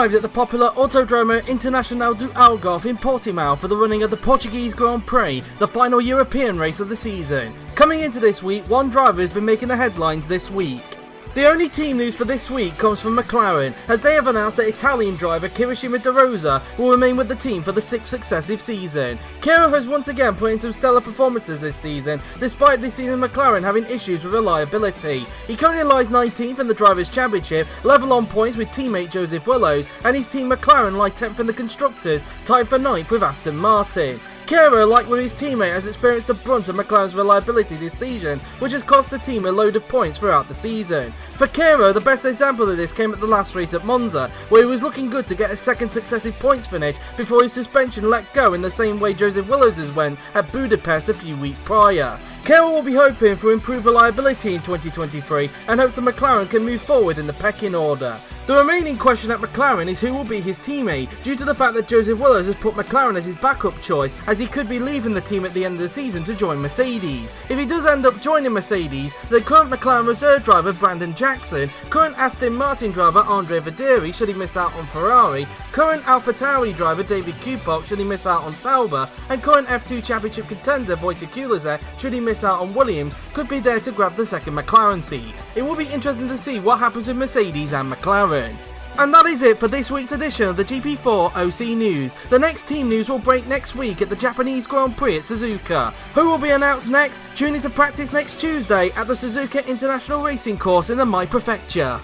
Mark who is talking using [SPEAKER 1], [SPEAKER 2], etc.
[SPEAKER 1] arrived at the popular Autodromo Internacional do Algarve in Portimao for the running of the Portuguese Grand Prix, the final European race of the season. Coming into this week, one driver has been making the headlines this week. The only team news for this week comes from McLaren, as they have announced that Italian driver Kirishima De Rosa will remain with the team for the 6th successive season. Kiro has once again put in some stellar performances this season, despite this season McLaren having issues with reliability. He currently lies 19th in the Drivers' Championship, level on points with teammate Joseph Willows, and his team McLaren lie 10th in the Constructors, tied for 9th with Aston Martin. Kiro, like with his teammate, has experienced the brunt of McLaren's reliability this season, which has cost the team a load of points throughout the season. For Kiro, the best example of this came at the last race at Monza, where he was looking good to get a second successive points finish before his suspension let go in the same way Joseph Willows' went at Budapest a few weeks prior. Kiro will be hoping for improved reliability in 2023 and hopes that McLaren can move forward in the pecking order. The remaining question at McLaren is who will be his teammate, due to the fact that Joseph Willows has put McLaren as his backup choice, as he could be leaving the team at the end of the season to join Mercedes. If he does end up joining Mercedes, then current McLaren reserve driver Brandon Jackson, current Aston Martin driver Andre Verderi should he miss out on Ferrari, current AlphaTauri driver David Kupok should he miss out on Sauber, and current F2 Championship contender Wojciech Kulizek should he miss out on Williams, could be there to grab the second McLaren seat. It will be interesting to see what happens with Mercedes and McLaren. And that is it for this week's edition of the GP4OC News. The next team news will break next week at the Japanese Grand Prix at Suzuka. Who will be announced next? Tune in to practice next Tuesday at the Suzuka International Racing Course in the Mai Prefecture.